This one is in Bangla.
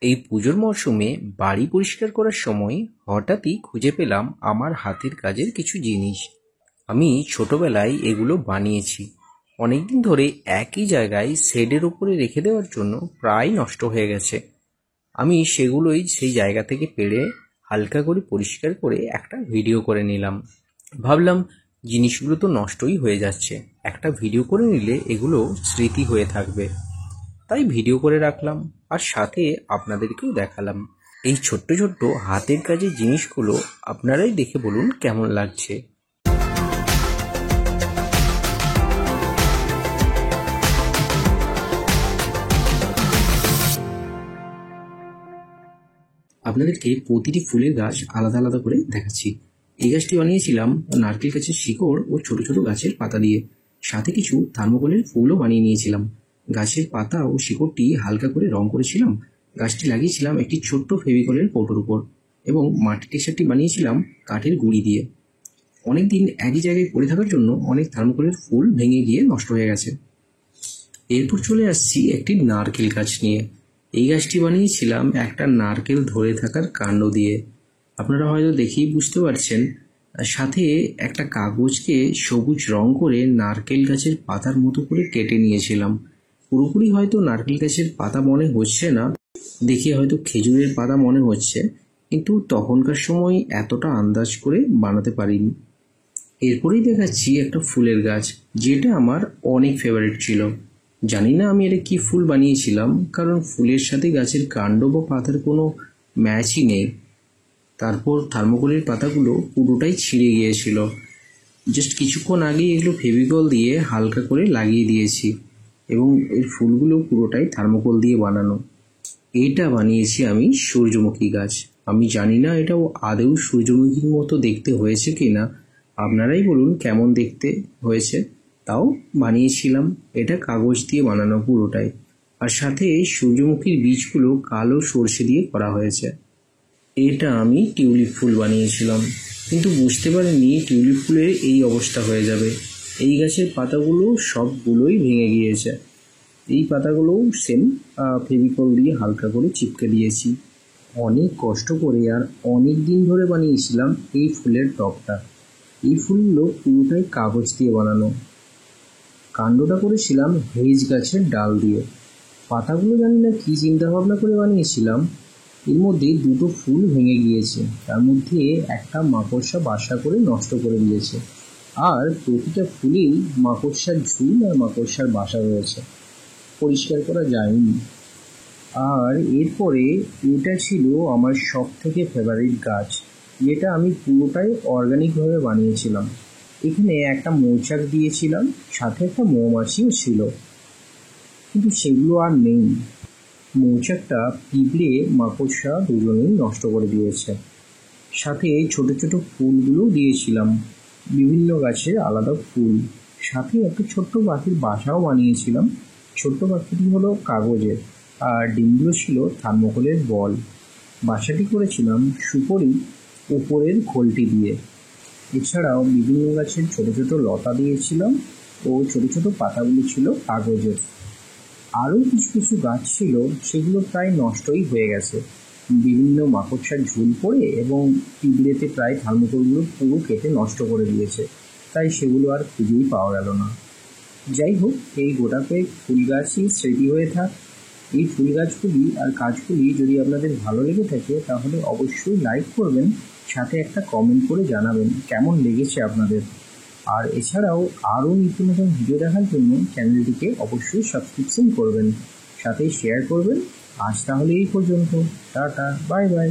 এই পুজোর মরশুমে বাড়ি পরিষ্কার করার সময় হঠাৎই খুঁজে পেলাম আমার হাতের কাজের কিছু জিনিস। আমি ছোটবেলায় এগুলো বানিয়েছি। অনেকদিন ধরে একই জায়গায় শেডের উপরে রেখে দেওয়ার জন্য প্রায় নষ্ট হয়ে গেছে। আমি সেগুলোই সেই জায়গা থেকে পেড়ে হালকা করে পরিষ্কার করে একটা ভিডিও করে নিলাম। ভাবলাম জিনিসগুলো তো নষ্টই হয়ে যাচ্ছে, একটা ভিডিও করে নিলে এগুলো স্মৃতি হয়ে থাকবে। তাই ভিডিও করে রাখলাম আর সাথে আপনাদেরকেও দেখালাম। এই ছোট্ট ছোট্ট হাতের কাজের জিনিসগুলো আপনারাই দেখে বলুন কেমন লাগছে। আপনাদেরকে প্রতিটি ফুলের গাছ আলাদা আলাদা করে দেখাচ্ছি। এই গাছটি বানিয়েছিলাম নারকেল গাছের শিকড় ও ছোট ছোট গাছের পাতা দিয়ে, সাথে কিছু থার্মোকলের ফুলও বানিয়ে নিয়েছিলাম। গাছের পাতা ও শিকড়টি হালকা করে রং করেছিলাম। গাছটি লাগিয়েছিলাম একটি ছোট্ট ফেভিকলের কৌটোর উপর এবং মাটির টেক্সচারটি বানিয়েছিলাম কাঠের গুঁড়ি দিয়ে। অনেকদিন একই জায়গায় পড়ে থাকার জন্য অনেক থার্মোকলের ফুল ভেঙে গিয়ে নষ্ট হয়ে গেছে। এরপর চলে আসছি একটি নারকেল গাছ নিয়ে। এই গাছটি বানিয়েছিলাম একটা নারকেল ধরে থাকার কাণ্ড দিয়ে। আপনারা হয়তো দেখেই বুঝতে পারছেন। সাথে একটা কাগজকে সবুজ রং করে নারকেল গাছের পাতার মতো করে কেটে নিয়েছিলাম। পুরোপুরি হয়তো নারকেল গাছের পাতা মনে হচ্ছে না, দেখে হয়তো খেজুরের পাতা মনে হচ্ছে, কিন্তু তখনকার সময় এতটা আন্দাজ করে বানাতে পারিনি। এরপরেই দেখাচ্ছি একটা ফুলের গাছ, যেটা আমার অনেক ফেভারিট ছিল। জানি না আমি এটা কি ফুল বানিয়েছিলাম, কারণ ফুলের সাথে গাছের কাণ্ড বা পাতার কোনো ম্যাচই নেই। তারপর থার্মোকলের পাতাগুলো পুরোটাই ছিঁড়ে গিয়েছিল। জাস্ট কিছুক্ষণ আগেই এগুলো ফেভিকল দিয়ে হালকা করে লাগিয়ে দিয়েছি এবং এর ফুলগুলো পুরোটাই থার্মোকল দিয়ে বানানো। এটা বানিয়েছি আমি সূর্যমুখী গাছ। আমি জানি না এটাও আদৌ সূর্যমুখীর মতো দেখতে হয়েছে কি না, আপনারাই বলুন কেমন দেখতে হয়েছে। তাও বানিয়েছিলাম, এটা কাগজ দিয়ে বানানো পুরোটাই, আর সাথে সূর্যমুখীর বীজগুলো কালো সর্ষে দিয়ে করা হয়েছে। এটা আমি টিউলিপ ফুল বানিয়েছিলাম, কিন্তু বুঝতে পারিনি টিউলিপ ফুলের এই অবস্থা হয়ে যাবে। এই গাছের পাতাগুলো সবগুলোই ভেঙে গিয়েছে। এই পাতাগুলোও সেম ফেভিকল দিয়ে হালকা করে চিপকে দিয়েছি। অনেক কষ্ট করে আর অনেক দিন ধরে বানিয়েছিলাম এই ফুলের টবটা। এই ফুলগুলো পুরোটাই কাগজ দিয়ে বানানো। কাণ্ডটা করেছিলাম হেজ গাছের ডাল দিয়ে। পাতাগুলো জানি না কী চিন্তা ভাবনা করে বানিয়েছিলাম। এর মধ্যে দুটো ফুল ভেঙে গিয়েছে, তার মধ্যে একটা মাকড়সা বাসা করে নষ্ট করে দিয়েছে, আর প্রতিটা ফুলেই মাকড়সার ঝুল আর মাকড়সার বাসা রয়েছে, পরিষ্কার করা যায়নি। আর এরপরে এটা ছিল আমার সব থেকে ফেভারিট গাছ, যেটা আমি পুরোটাই অর্গানিকভাবে বানিয়েছিলাম। এখানে একটা মৌচাক দিয়েছিলাম, সাথে একটা মৌমাছিও ছিল, কিন্তু সেগুলো আর নেই। মৌচাকটা পিঁপড়ে মাকড়সা দুজনেই নষ্ট করে দিয়েছে। সাথে ছোট ছোট ফুলগুলো দিয়েছিলাম, বিভিন্ন গাছের আলাদা ফুল। সাথে একটা ছোট্ট পাখির বাসাও বানিয়েছিলাম। ছোট্ট পাখিটি হলো কাগজের, আর ডিমগুলো ছিল থার্মোকলের বল। বাসাটি করেছিলাম সুপরি উপরের খোলটি দিয়ে। এছাড়াও বিভিন্ন গাছের ছোট ছোট লতা দিয়েছিলাম ও ছোট ছোট পাতাগুলি ছিল কাগজের। আরও কিছু কিছু গাছ ছিল, সেগুলো প্রায় নষ্টই হয়ে গেছে, বিভিন্ন মাকড়সার ঝুল পড়ে এবং পিঁপড়েতে প্রায় থার্মোকলগুলো পুরো কেটে নষ্ট করে দিয়েছে, তাই সেগুলো আর খুঁজেই পাওয়া গেল না। যাই হোক, এই গোটা কয়েক ফুল গাছই স্মৃতি হয়ে থাক। এই ফুল গাছগুলি আর কাজগুলি যদি আপনাদের ভালো লেগে থাকে তাহলে অবশ্যই লাইক করবেন, সাথে একটা কমেন্ট করে জানাবেন কেমন লেগেছে আপনাদের। আর এছাড়াও আরও নিত্য নতুন ভিডিও দেখার জন্য চ্যানেলটিকে অবশ্যই সাবস্ক্রিপশন করবেন, সাথে শেয়ার করবেন। আজ তাহলে এই পর্যন্ত, টাটা, বাই বাই।